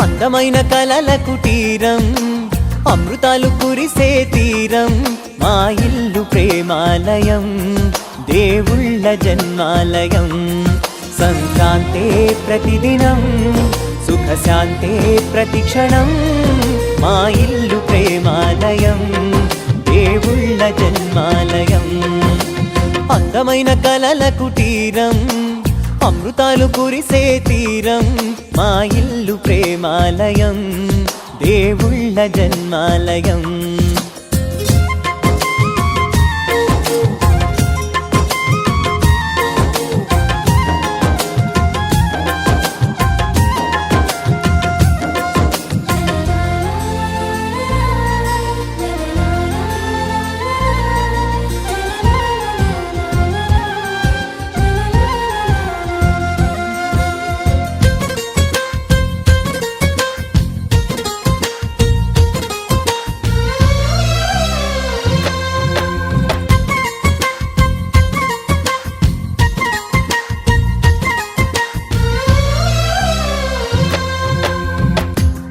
అందమైన కలల కుటీరం, అమృతాలు కురిసే తీరం, మా ఇల్లు ప్రేమాలయం, దేవుళ్ళ జన్మాలయం. సంక్రాంతే ప్రతిదినం, సుఖశాంతే ప్రతిక్షణం, మా ఇల్లు ప్రేమాలయం, దేవుళ్ళ జన్మాలయం. అందమైన కలల కుటీరం, అమృతాలు కురిసే తీరం, మా ఇల్లు ప్రేమాలయం, దేవుళ్ళ జన్మాలయం.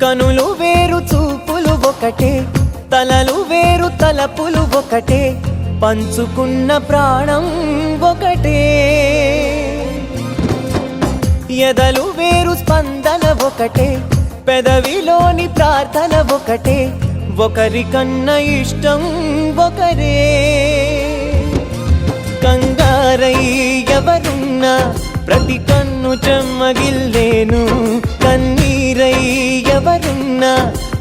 కనులు వేరు చూపులు ఒకటే, తలలు వేరు తలపులు ఒకటే, పంచుకున్న ప్రాణం ఒకటే. ఎదలు వేరు స్పందన ఒకటే, పెదవిలోని ప్రార్థన ఒకటే, ఒకరికన్నా ఇష్టం ఒకరే. కంగారై ఎవరున్నా ప్రతి కన్ను చెమ్మగిల్లేను, కన్నీరై ఎవరున్నా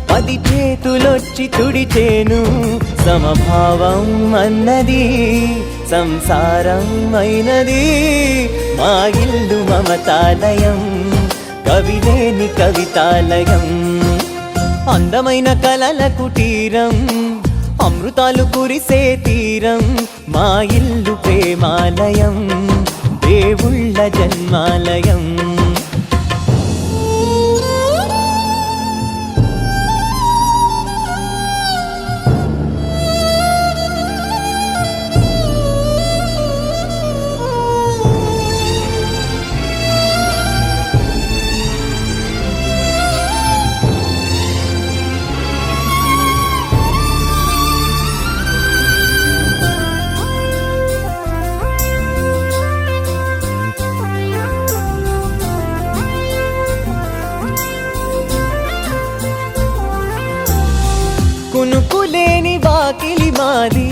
10 చేతులొచ్చి తుడిచేను. సమభావం అన్నది సంసారం అయినది, మా ఇల్లు మమతాలయం, కవిలేని కవితాలయం. అందమైన కలల కుటీరం, అమృతాలు కురిసే తీరం, మా ఇల్లు ప్రేమాలయం, దేవుళ్ళ జన్మాలయం. కునుకులేని వాకిలి మాది,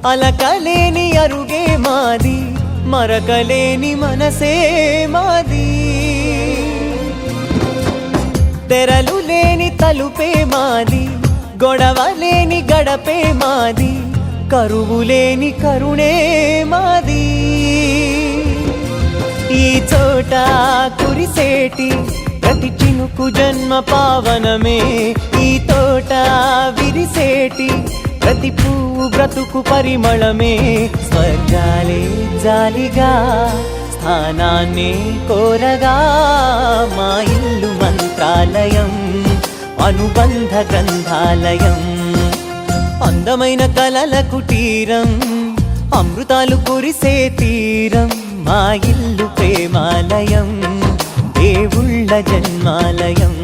అలకలేని అరుగే మాది, మరకలేని మనసే మాది. తెరలు లేని తలుపే మాది, గొడవలేని గడపే మాది, కరువులేని కరుణే మాది. ఈ చోట కురిసేటి ప్రతి చినుకు జన్మ పావనమే, ఈ తోట విరిసేటి ప్రతి పువ్వు బ్రతుకు పరిమళమే. స్వర్గాలే జాలిగా స్థానాన్ని కోరగా, మా ఇల్లు మంత్రాలయం, అనుబంధ గ్రంథాలయం. అందమైన కలల కుటీరం, అమృతాలు కురిసే తీరం, మా ఇల్లు ప్రేమాలయం, దేవుళ్ళ జన్మాలయం.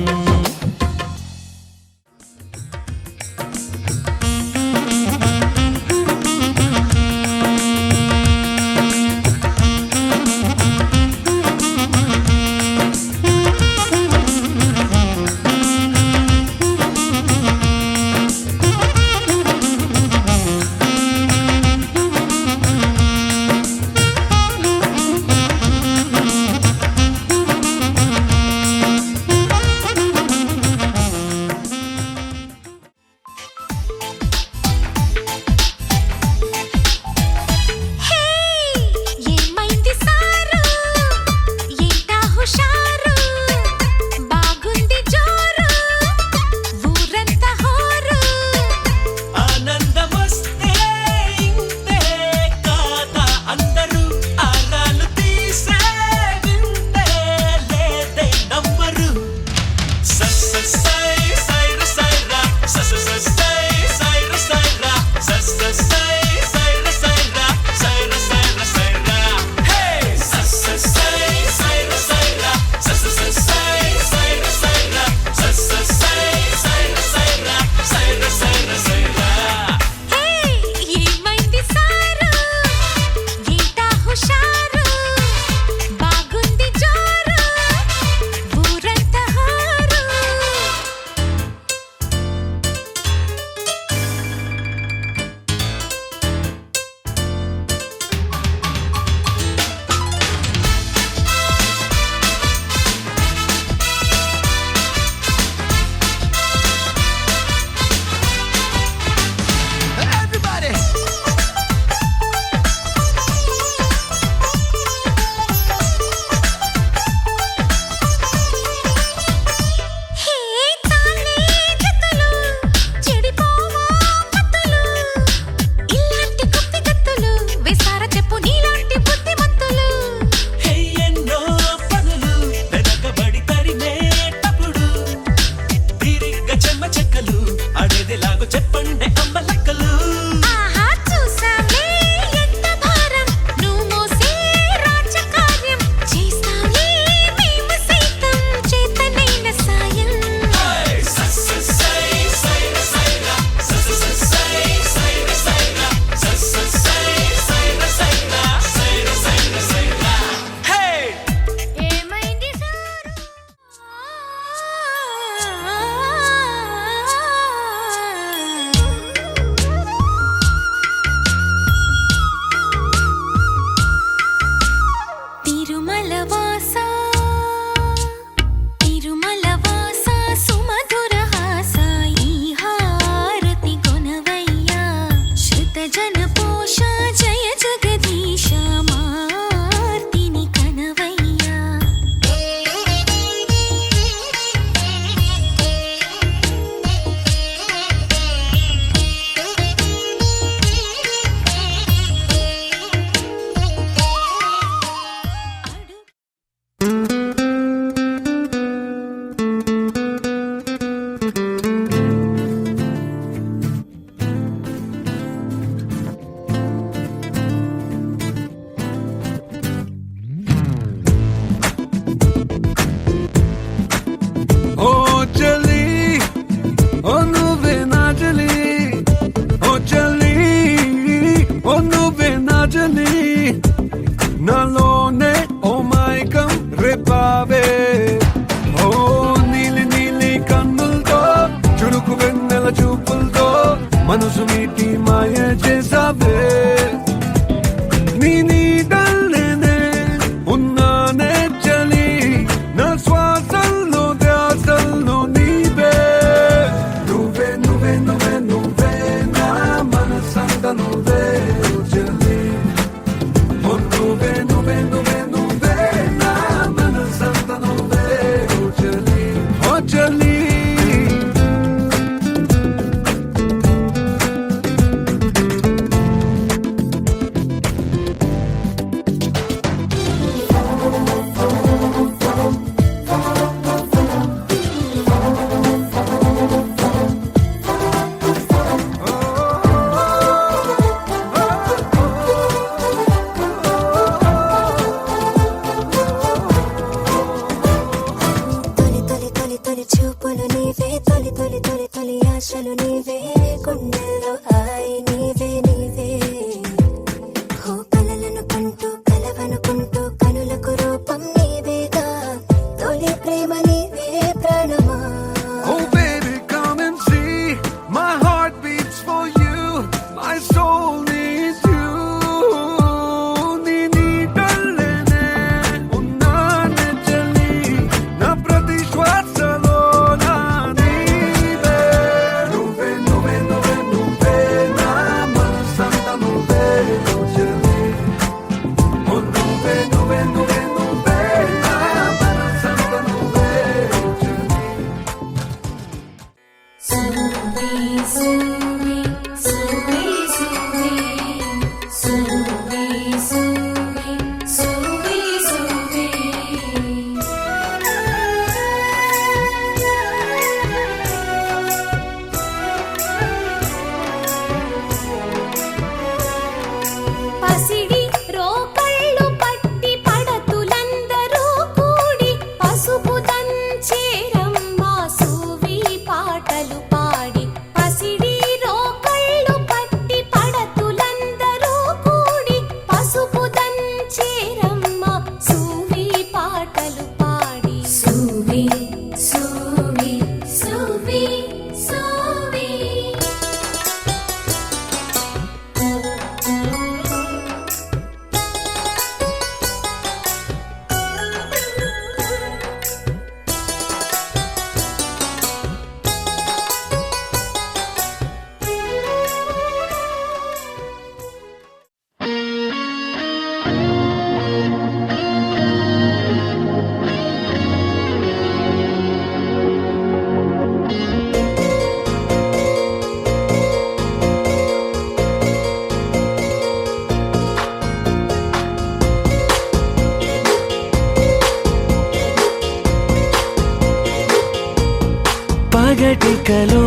పగటికలో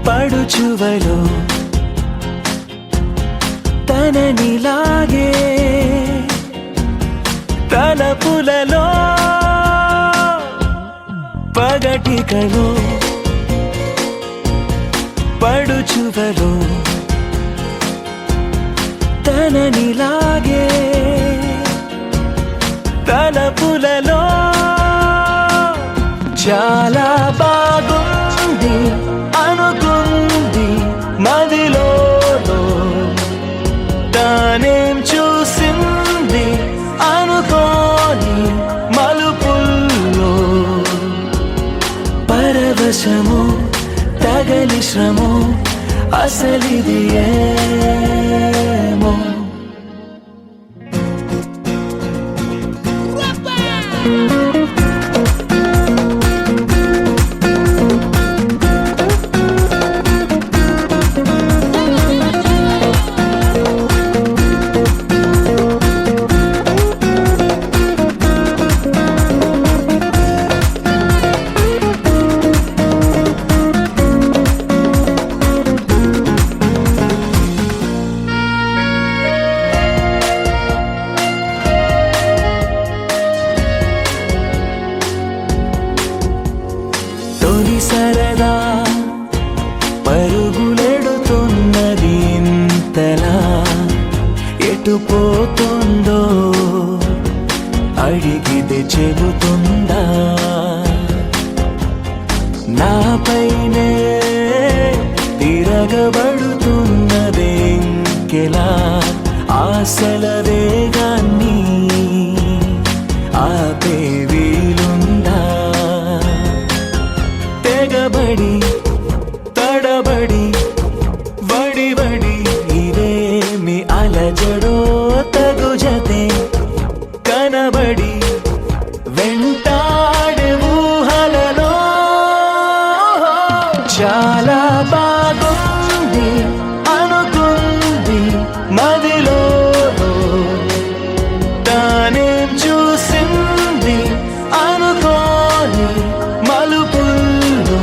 పడుచువలో తననిలాగే తలపులలో పగటికలో పడుచువలో తననిలాగే తలపులలో చాలా బాగుంది అనుకుంది మదిలో తానేం చూసింది అనుకోని మలుపుల్లో పరవశము తగలి శ్రమో అసలిది ఏమో సరదా పరుగులెడుతున్నది ఇంతలా ఎటు పోతుందో అడిగితే చెబుతుందా నాపైనే తిరగబడుతున్నదే ఇంకెలా ఆశల వేగాన్ని ఆపే వీలుందా తెగబడి తడబడి వడి వడి ఇదేమి అలజడో తగు జతే కనబడి వెంటాడే ఊహలలో చాలా బాగుంది అనుకుంది మదిలో తానేం చూసింది అనుకోని మలుపుల్లో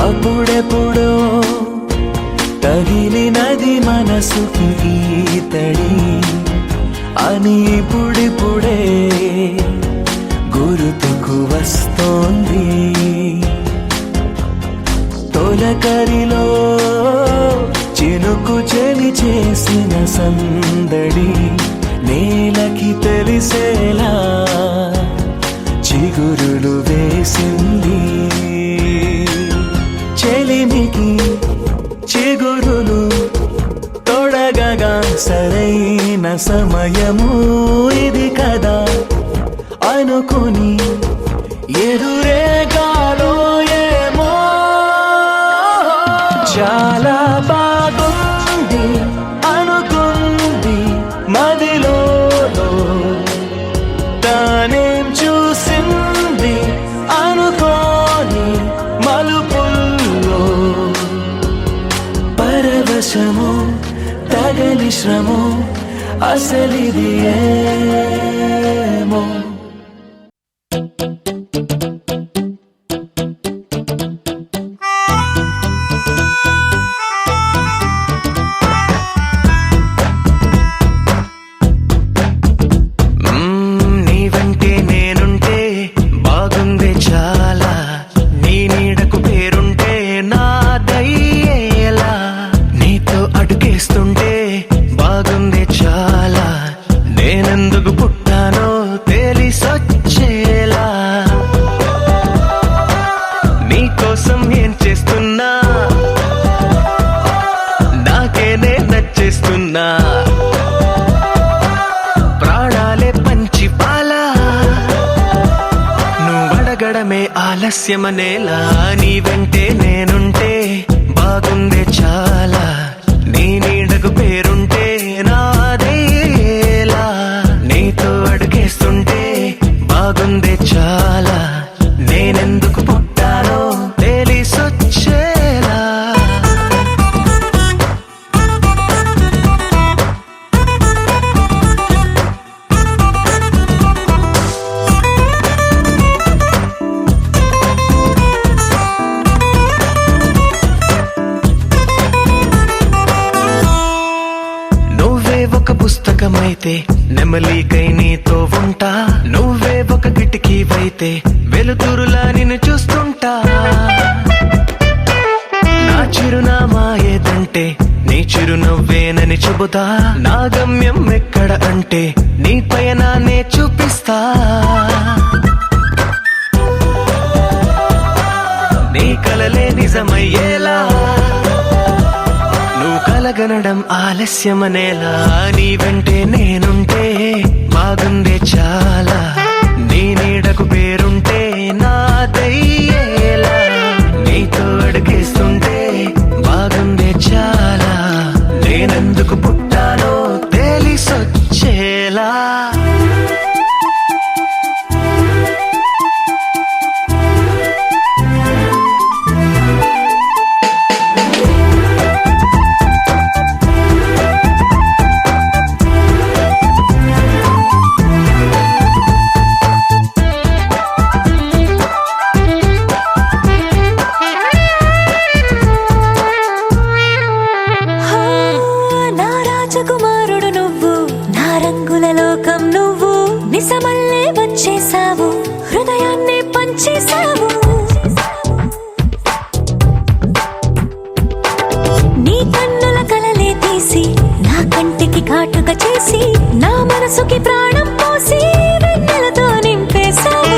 అప్పుడెప్పుడో తగిలినది మనసుకి ఈతడి అని ఇప్పుడిప్పుడే గుర్తుకు వస్తోంది తొలకరిలో చినుకు చెలి చేసిన సందడి నేలకి తెలిసేలా చిగురులు వేసింది చెలిమికి చిగురులు తొడగగా సరైన సమయము ఇది కదా అనుకుని ఎదురేగాలో ఏమో చాలా బాగుంది అనుకుంది మదిలో తానేం చూసింది అనుకోని మలుపుల్లో పరవశము తగలి శ్రమో అసలిది ఏమో ఆలస్యమనేలా నీ వెంటే నేనుంటే బాగుందే చాలా, నీ నీడకు పేరుంటే నాదేలా, నీతో అడుగేస్తుంటే బాగుందే చాలా, నేనెందుకు పుట్టానో తెలిసొచ్చేలా. ఒక పుస్తకమైతే నెమలికై నీతో ఉంటా, నువ్వే ఒక కిటికీవైతే వెలుతురులా నిన్ను చూస్తుంటా. నా చిరునామా ఏదంటే నీ చిరునవ్వేనని చెబుతా, నా గమ్యం ఎక్కడ అంటే నీ పయనాన్నే చూపిస్తా. నీ కలలే నిజమయ్యేలా నువ్వు కలగనడం ఆలస్యమనేలా, నీ వెంటే నేనుంటే బాగుందే చాలా, నీ నీడకు పేరుంటే నాదయ్యేలా, నీతో అడుగేస్తుంటే బాగుందే చాలా, నేనెందుకు పుట్టానో తెలిసొచ్చేలా. రాజకుమారుడు నువ్వు, నా రంగుల లోకం నువ్వు, నిజమల్లే వచ్చేసావు, హృదయాన్ని పంచేసావు. నీ కన్నుల కలలే తీసి నా కంటికి కాటుక చేసి, నా మనసుకి ప్రాణం పోసి వెన్నెలతో నింపేశావు.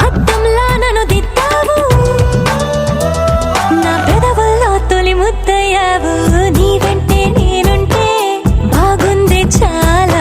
అద్దంలా నన్ను దిద్దావు, నా పెదవుల్లో తొలి ముద్దయ్యావు, నీ వెంటే నేనుంటే బాగుంది చాలా.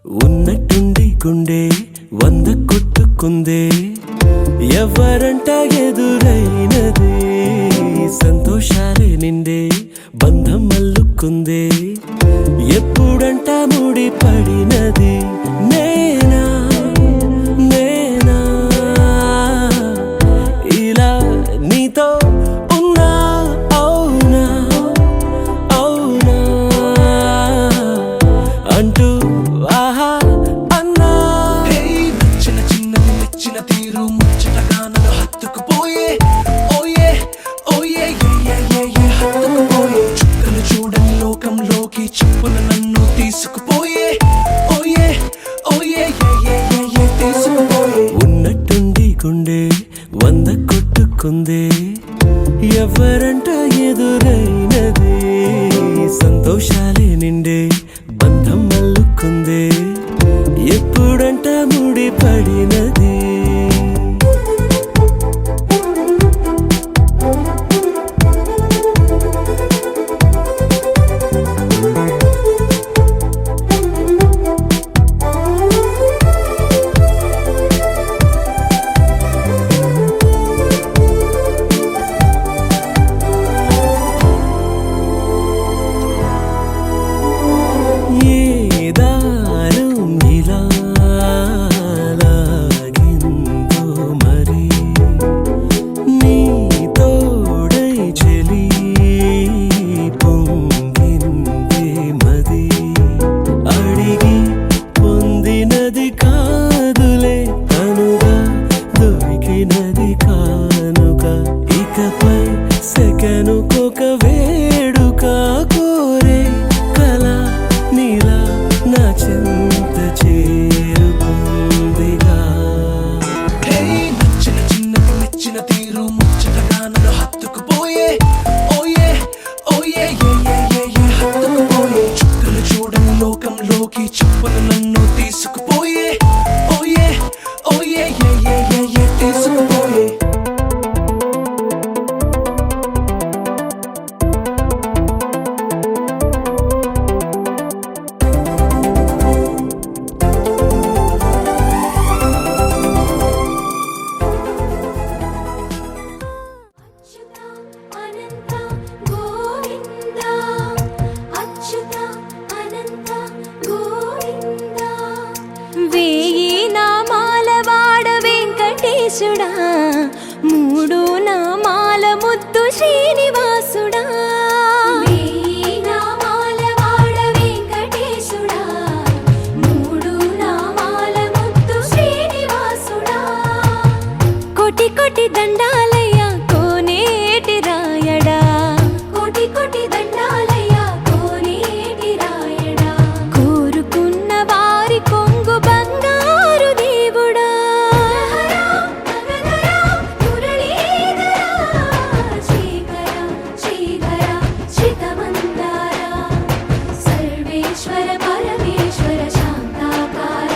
ఉన్నట్టుండి గుండె 100 కొట్టుకుందే ఎవరంట ఎదురైనదే సంతోషాలే నిండే బంధం అల్లుకుందే ఎప్పుడంట ముడి పడినది నేనా నేనా ఇలా నీతో ఉన్నా అవునా అవునా అంటూ ఆహా అన్నా నచ్చిన చిన్నది మెచ్చిన తీరు ముచ్చటగా నన్ను హత్తుకుపోయే ఓయే ఓయే హత్తుకుపోయే చుక్కలు చూడని లోకంలోకి చెప్పున నన్ను తీసుకుపోయే ఓయే ఓయే తీసుకుపోయే ఉన్నట్టుండి గుండె 100 కొట్టుకుందే ఎవరంట ఎదురైనదే సంతోషాలే నిండే బంధం అల్లుకుందే ఎప్పుడంట ముడి పడినది ఏ దారం ఇలా లాగిందో మరి నీ తోడై చెలి పొంగిందే మది అడిగి పొందినది కాదులే తనుగా దొరికినది కానుక ఇకపై సెకనుకొక వేడుక కోరే కళ నీలా నా చెంత చేరుకుందిగా నచ్చిన చిన్నది మెచ్చిన తీరు ముచ్చటగా నన్ను హత్తుకుపోయే ఓయే ఓయే హత్తుకుపోయే చుక్కలు చూడని లోకంలోకి చెప్పున నన్ను తీసుకుపోయే ఓయే ఓయే తీసుకుపోయే అచ్యుత అనంత గోవింద అచ్యుత అనంత గోవింద వేయి నామాల వాడ వెంకటేశుడా మూడు నామాల ముద్దు శ్రీనివాసుడా వేయి నామాల వాడ వెంకటేశుడా మూడు నామాల ముద్దు శ్రీనివాసుడా కోటి కోటి దండాలయ్యా కోనేటి రాయడా కోటి కోటి దండాలయ్యా కోనేటి రాయడా కోరుకున్న వారి కొంగు బంగారు దేవుడా సర్వేశ్వర పరమేశ్వర శాంతాకార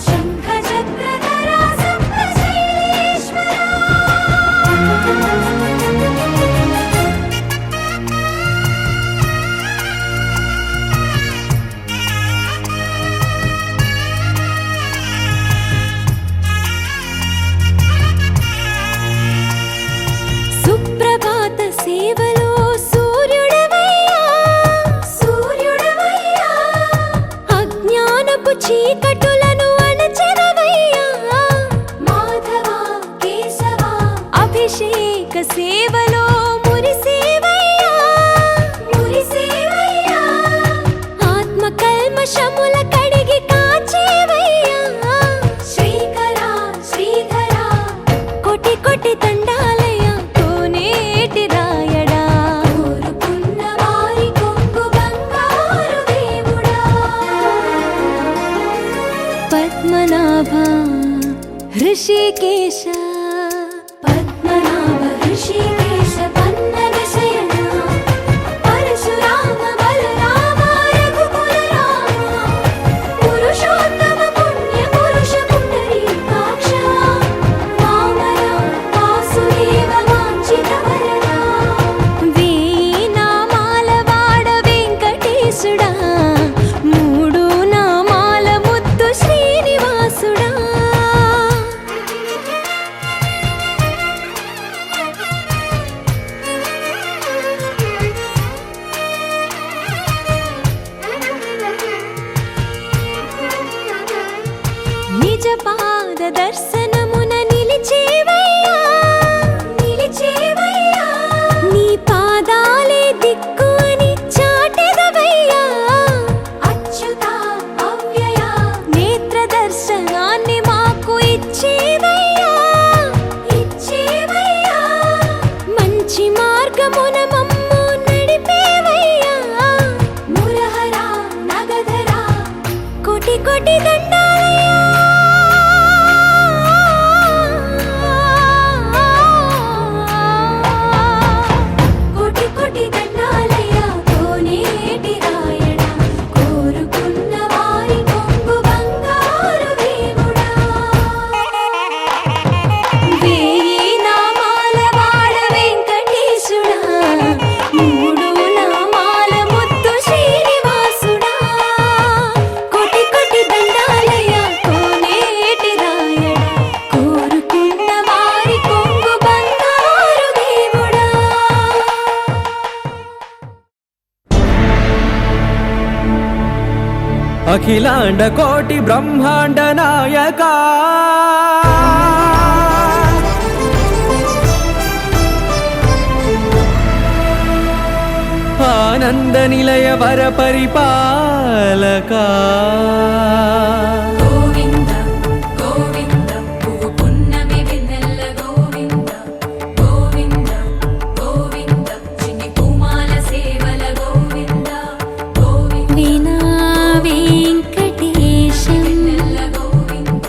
శంఖ చక్రధర సప్తశైలేశ్వర సుప్రభాత సేవలో సూర్యుడవయ్యా సూర్యుడవయ్యా అజ్ఞానపు చీకటులను అణచెదవయ్యా మాధవ కేశవ అభిషేక సేవలో మురిసేవయ్యా మురిసేవయ్యా ఆత్మ కల్మషముల కడిగి కాచేవయ్యా శ్రీకర శ్రీధర కోటి కోటి దండాలయ్యా కోనేటి రాయడా కోరుకున్న వారి కొంగు బంగారు దేవుడా పద్మనాభ హృషికేశ పద్మనాభ హృషికేశ పన్నగ శయన పరశురామ బలరామ రఘుకుల రామ పురుషోత్తమ పుణ్య పురుష పుండరీకాక్ష వామన వాసుదేవ వాంఛిత వరద వేయి నామాల వాడ వెంకటేశుడా మూడు నామాల నిజ పాద దర్శనమున నిలిచేవయ్యా నిలిచేవయ్యా నీ పాదాలే దిక్కు అని చాటెదవయ్యా అచ్యుత అవ్యయ నేత్ర దర్శనాన్ని మాకు ఇచ్చేవయ్యా ఇచ్చేవయ్యా మంచి మార్గమున మమ్ము నడిపేవయ్యా మురహర నగధర కోటి కోటి దండాలయ్యా కోటి కోటి దండాలయ్యా కోనేటి రాయణ కోరుకున్న వారి కొంగు బంగారు దేవుడా వేయి నామాల వాడ వెంకటేశుడా మూడు నామాల ముద్దు శ్రీనివాసుడా కోటి కోటి దండాలయ్యా కోనేటి రాయణ కోరుకున్న వారి కొంగు బంగారు దేవుడా అఖిలాండ కోటి బ్రహ్మాండ నాయక ఆనంద నిలయ వర పరిపాలక గోవింద గోవింద పువ్వు పున్నమి వెన్నెల గోవింద గోవింద గోవింద చిన్ని పూమాల సేవల గోవింద గోవింద వీణా వెంకటేశం వెన్నెల గోవింద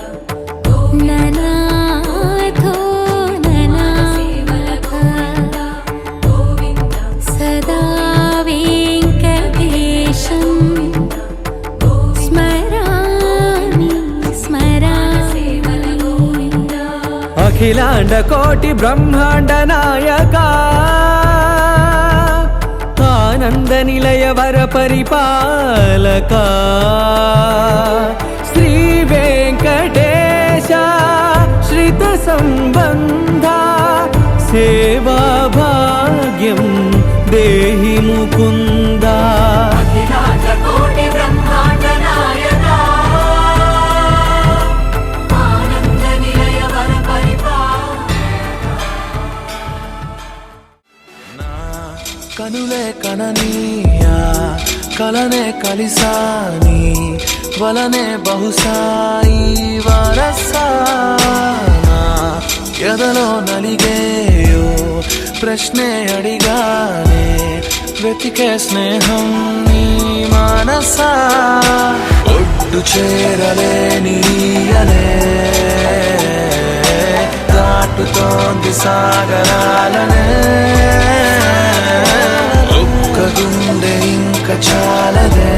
ననాథో ననా సేవల గోవింద గోవింద సదా వెంకటేశం స్మరామి స్మరామి అఖిలాండ కోటి బ్రహ్మాండ నాయక ఆనంద నిలయ వర పరిపాలక శ్రీ వెంకటేశ శ్రిత సంబంధ సేవా భాగ్యం దేహి ముకుంద అఖిలాండ కోటి బ్రహ్మాండ నాయక ఆనంద నిలయ వర కనులే కననీయా కలనే కలిసాని వలనే బహుశాయి వరసానా ఎదలో నలిగేయో ప్రశ్నే అడిగానే వెతికే స్నేహం నీ మానసా ఒడ్డు చేరలేనీయలే దాటుతోంది సాగరాలనే ఒక్క గుండె ఇంక చాలదే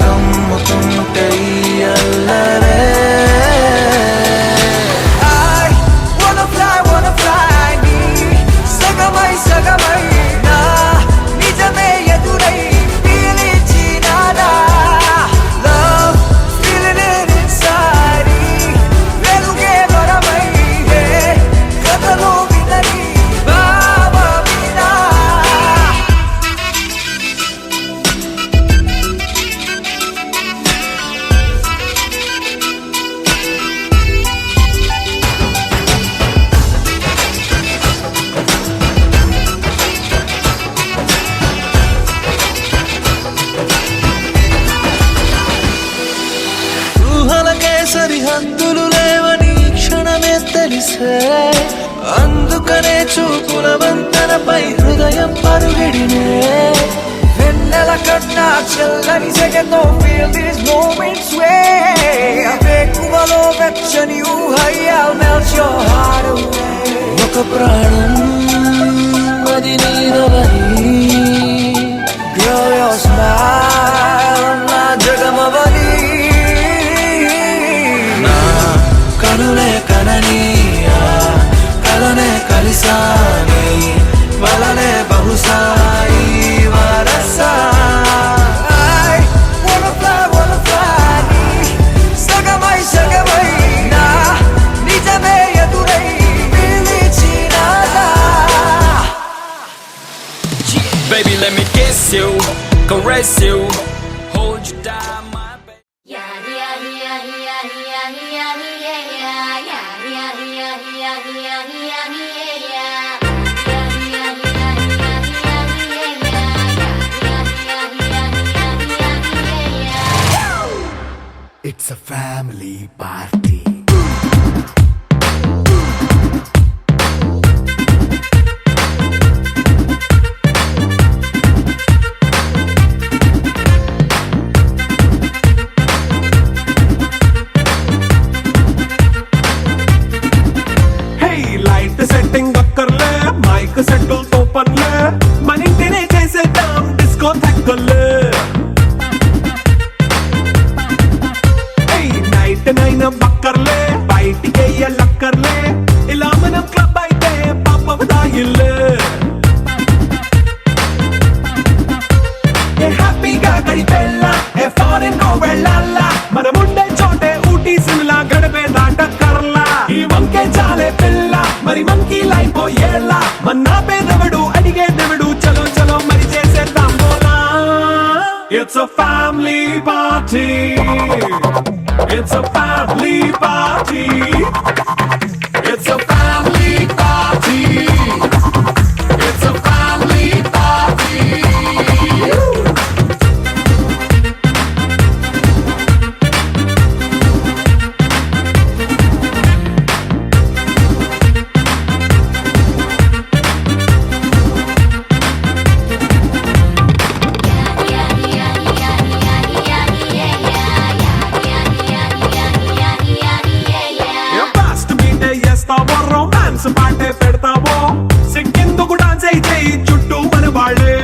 కమ్ముతుంటే ఈ అల్లరే wanna fly నీ సగమై సగమై నా నిజమే ఎదురై పిలిచినాదా love feeling it inside వెలుగే వరమై కథలో వినని భావమినా ఊహలకే సరిహద్దులు లేవని ఈ క్షణమే తెలిసే అందుకనే చూపుల వంతెనపై హృదయం పరుగిడినే వెన్నెల కన్నా చల్లని జగతో feel these moments way వేకువలో వెచ్చని ఊహై I'll melt your heart away ఒక ప్రాణం అది నీదవని Girl your smile నా జగమవని నా కనులే కననీయా కలనే కలిసాని వలనే బహుశాయి వరసా I wanna fly నీ సగమై సగమై నా నిజమే ఎదురై పిలిచినాదా Baby, let me kiss you, caress you, hold you down, my baby. యారి యారి యారి It's a family party. Hey, light setting అక్కర్లే మైక్ సెట్టుల్ తో పనిలే మన ఇంటినే చేసేద్దాం డిస్కో థక్కర్లే నైట్ నైన్ బక్కర్లే బయటికి వెళ్ళక్కర్లే ఇలా మనం క్లబ్ అయితే పాపం దాయిల్లే ఏ హ్యాపీగా గడిపెళ్ళా ఏ ఫారెన్ కో వెళ్ళాలా మనం ఉండే చోటే ఊటీ సిమ్లా గడిపే దాటక్కర్లా ఈ వంకే చాలే పిల్ల మరి మంకీ లైఫ్ ఏళ్ళ మన్నా పేదవడు అడిగే దేవుడు చలో చలో మరి చేసేద్దాం బోలా it's a family party. It's a family party. It's a family party. It's a family party. Romance పాటే పెడతావో సిక్కిందుకు డాన్స్ అయి చేయి చుట్టూ మన వాళ్ళే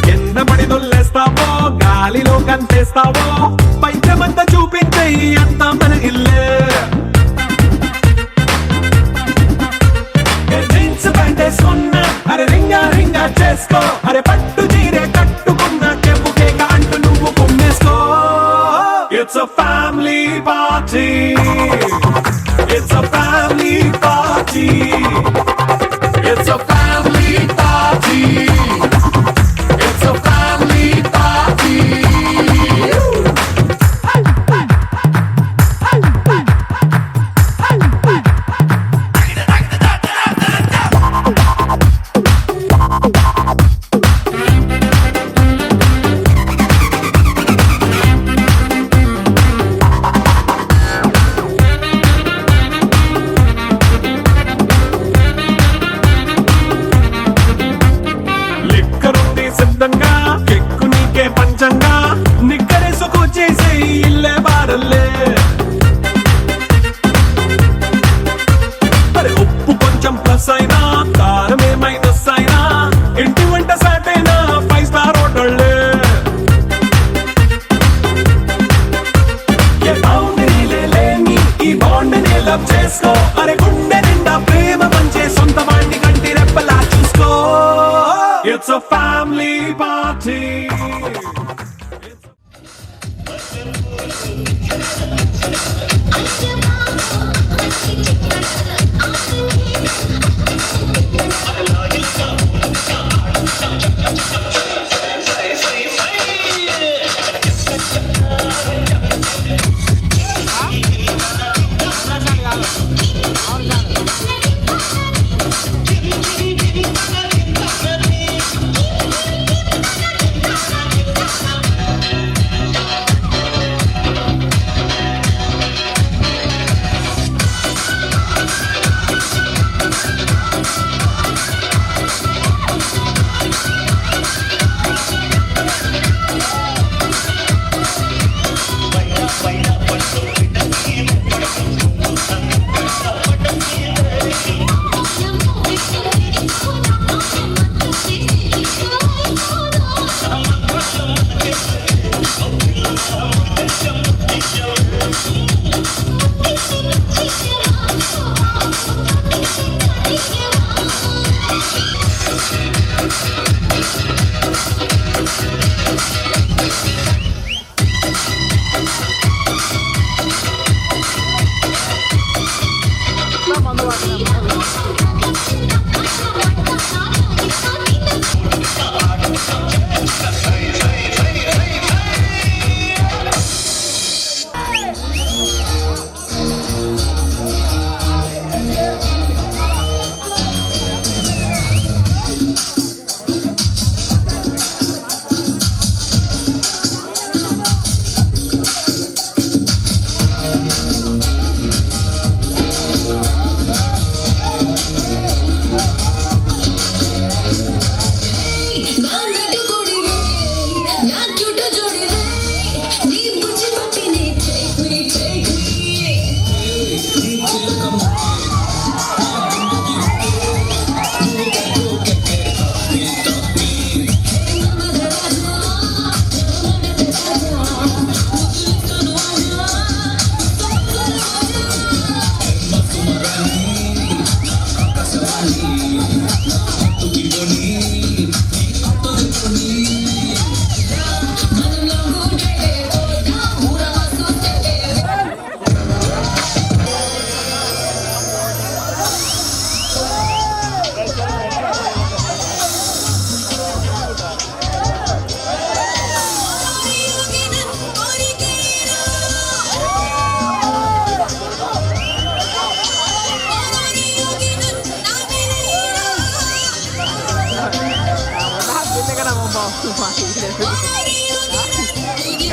కింద పడి దొల్లేస్తావో గాలిలో కంతేస్తావో పైచమంతా చూపించేయి అంతా మన ఇల్లే జీన్స్ ప్యాంటేసుకున్నా అరే రింగా రింగా చేసుకో అరే పట్టు చీరే కట్టుకున్న కెప్పు కేక అంటూ నువ్వు కుమ్మేసుకో. It's a family party. It's a family party. It's a family party. It's a family party. సిద్ధంగా కెక్కు నీకే పంచంగా నిక్కరేసుకు చేసే ఇల్లే బారల్లే మరి ఉప్పు కొంచెం ప్లస్ అయినా కారమే మైనస్ అయినా ఇంటి వంట సాటైనా 5 స్టార్ హోటళ్ళే ఏ బౌండరీలే లేని ఈ బాండ్ ని లవ్ చేసుకో అరే గుండె నిండా ప్రేమ పంచే సొంత వాణ్ణి కంటి రెప్పలా చూసుకో. It's a family party.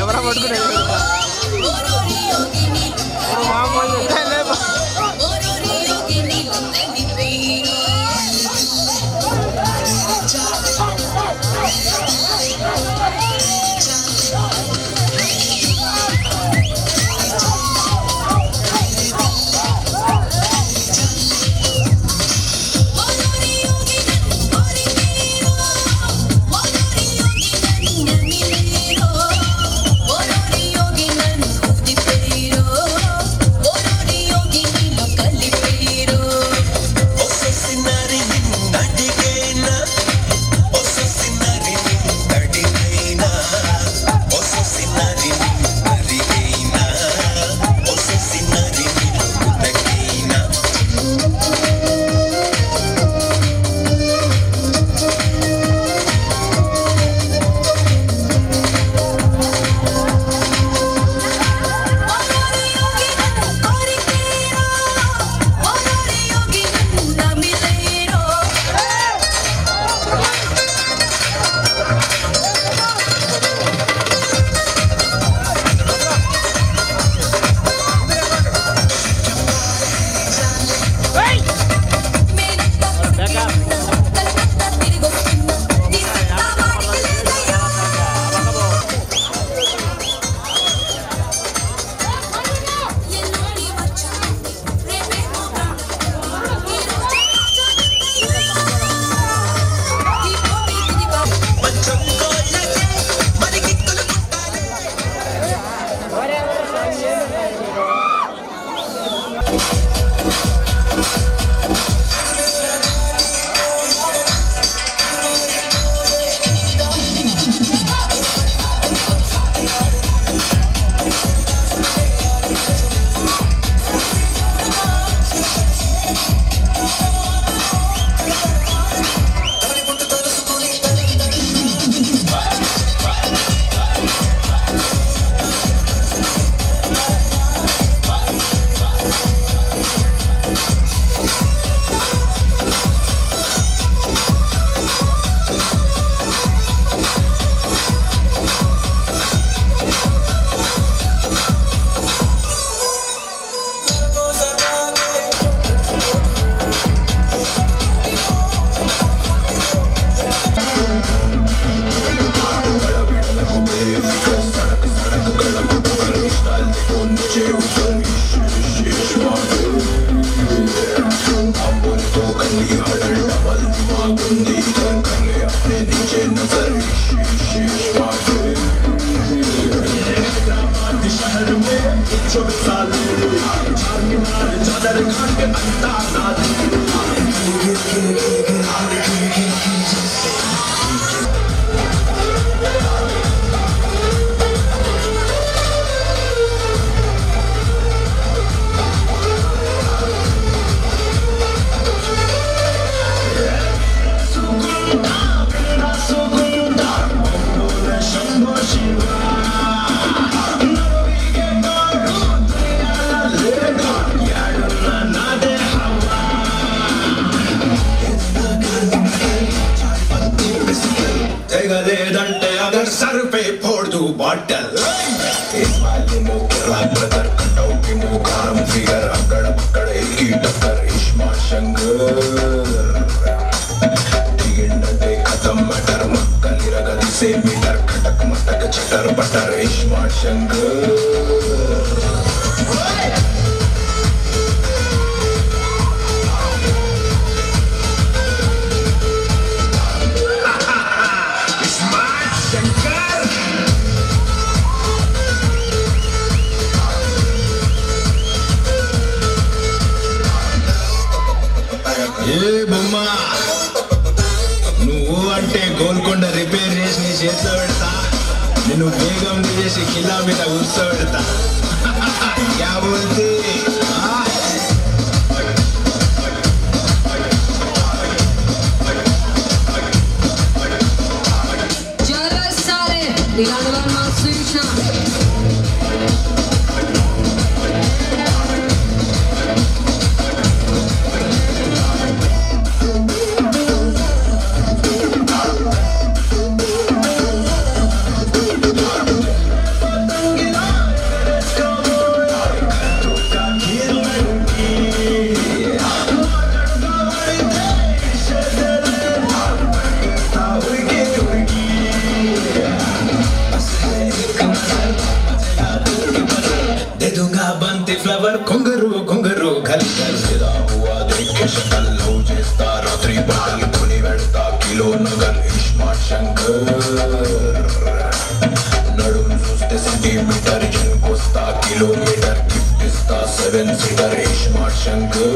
ఎవరా పట్టుకునేది మామూలు లేదంటే అగర్ సర్ పే ఫోड़ दूं బాటల్ ఇస్మాయిల్ ముకరా బ్రదర్ కటౌట్ కి ముకారం ఫిగర్ అక్కడ అక్కడ ఏకి టక్కర్ ఇస్మా శంకర్ దిగిందంటే ఖతం మటర్ మక్కలి రగది సే మీటర్ కటక్ మటక్ చటర్ బటర్ ఇస్మా శంకర్ నువ్వు అంటే గోల్కొండ రిపేర్ చేసి నీ చేతిలో పెడతా నేను వేగం చేసి కిలా మీద కూర్చోబెడతా క్యా బోల్తే నడుము చూస్తే సెంటీమీటర్ ఇంకొస్తా కిలోమీటర్ గిఫ్ట్ ఇస్తా 7 సీటర్ స్మార్ట్ శంకర్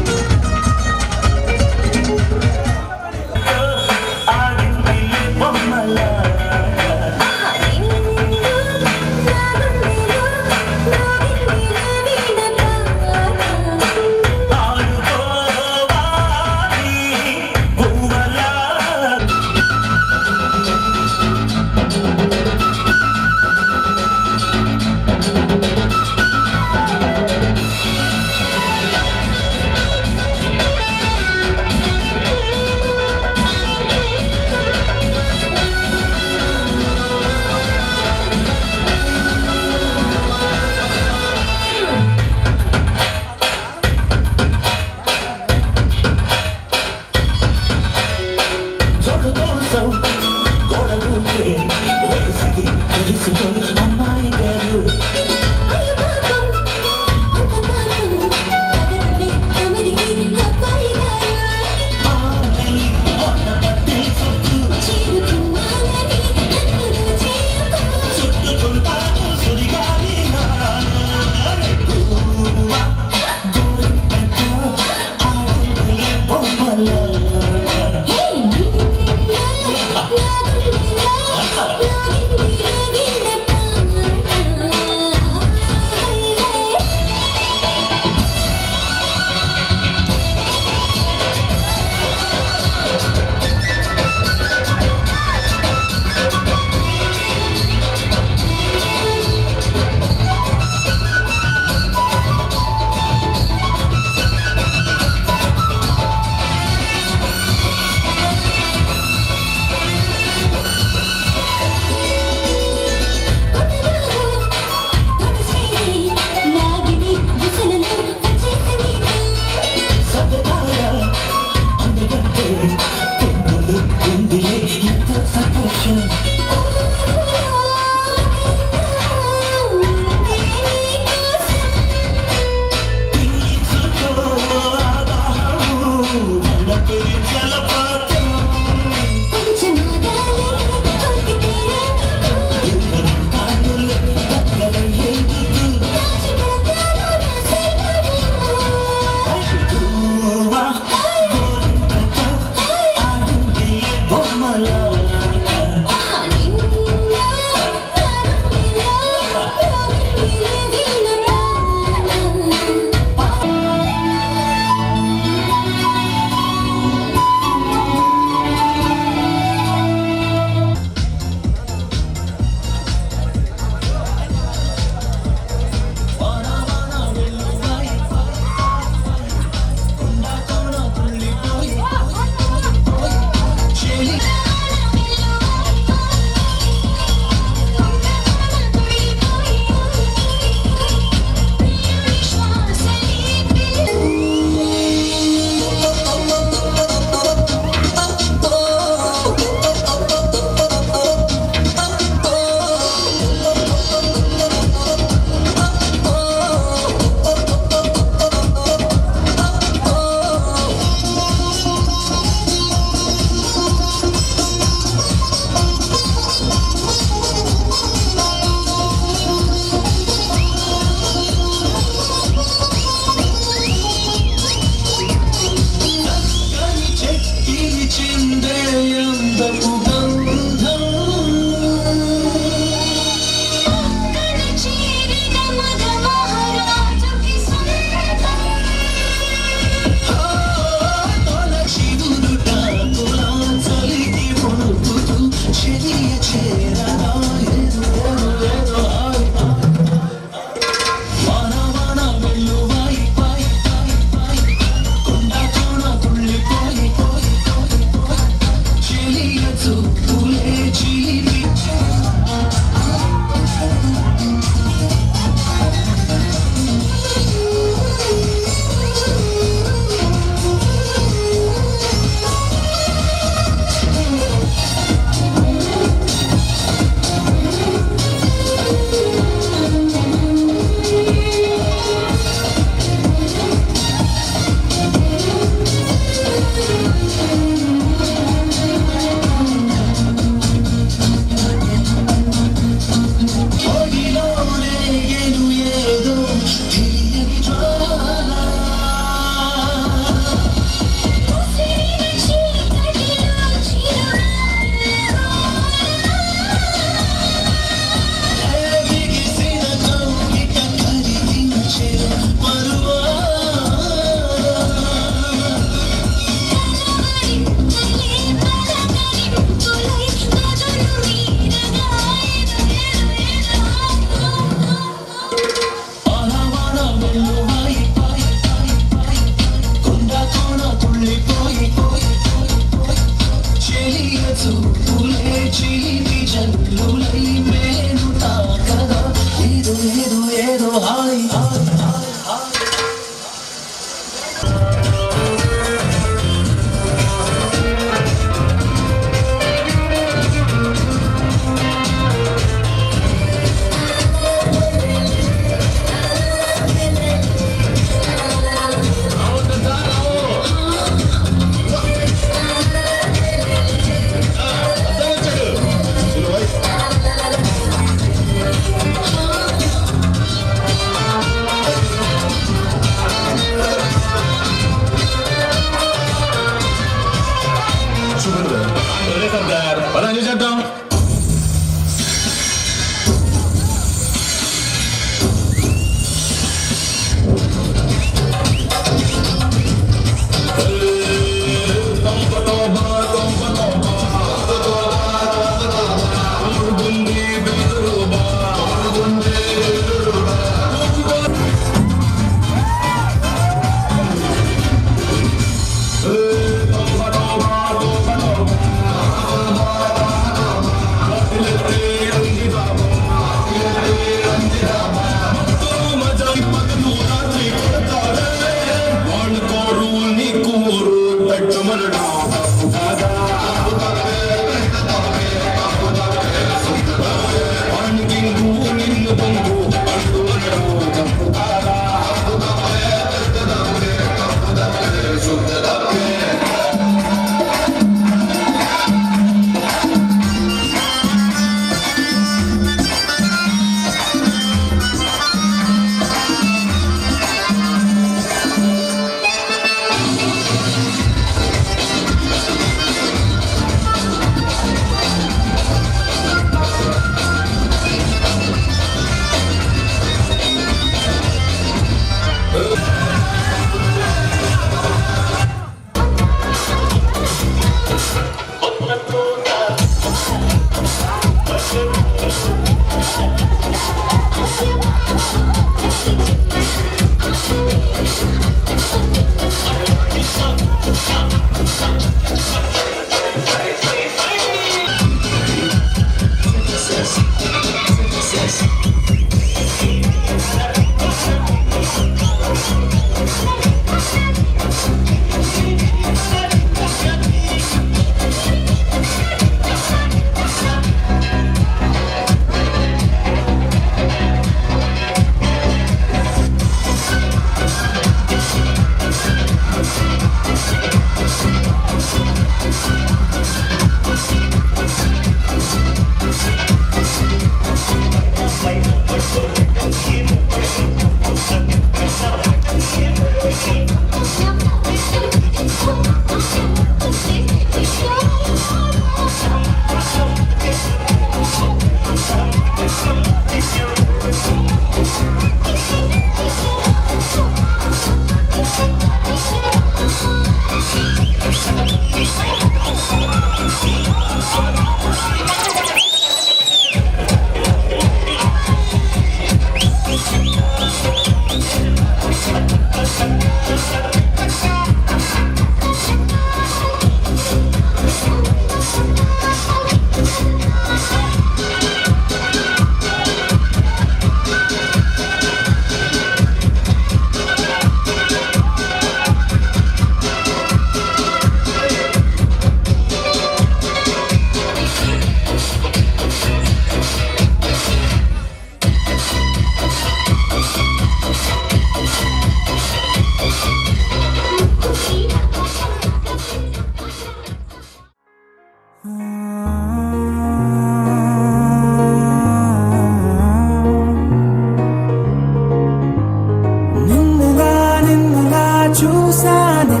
చూసానే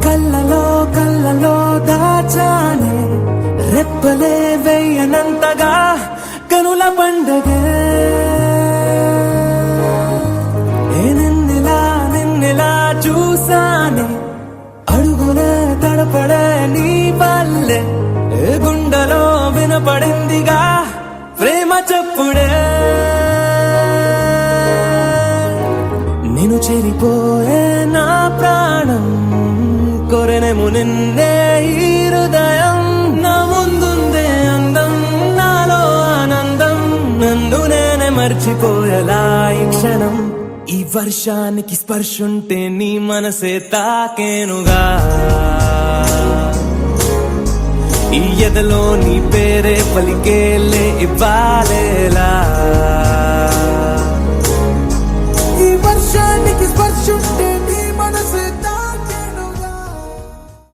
కళ్ళలో దాచానే రెప్పలే వెయ్యనంతగా కనుల పండగే నిన్నెలా చూసానే అడుగునే తడపడే నీ వల్లే గుండెలో వినపడిందిగా ప్రేమ చప్పుడే నేను చెరిపోయే నా ప్రాణం కొరెనేమో నిన్నే ఈ హృదయం నా ముందుందే అందం నాలో ఆనందం నన్ను నేనే మర్చిపోయేలా ఈ క్షణం ఈ వర్షానికి స్పర్శుంటే నీ మనసే తాకేనుగా ఈ ఎదలో నీ పేరే పలికేలే ఇవ్వాలేలా